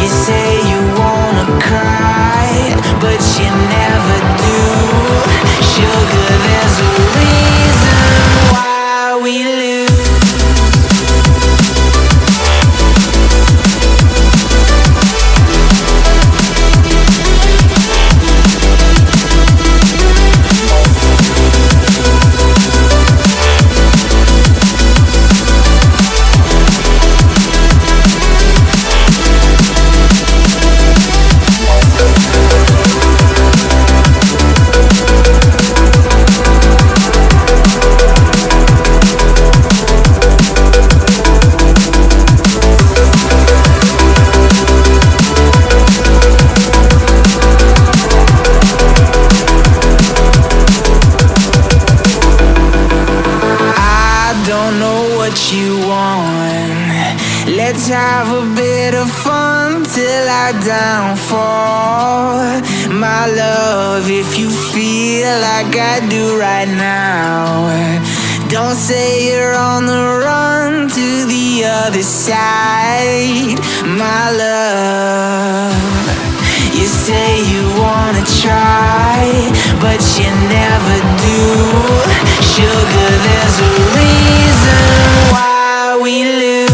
You say you wanna cry, but you never do. Sugar, there's a reason why we lose. Don't know what you want. Let's have a bit of fun till I downfall. My love, if you feel like I do right now, don't say you're on the run to the other side. My love, you say you wanna try, but you never do. Sugar, there's a reason why we lose.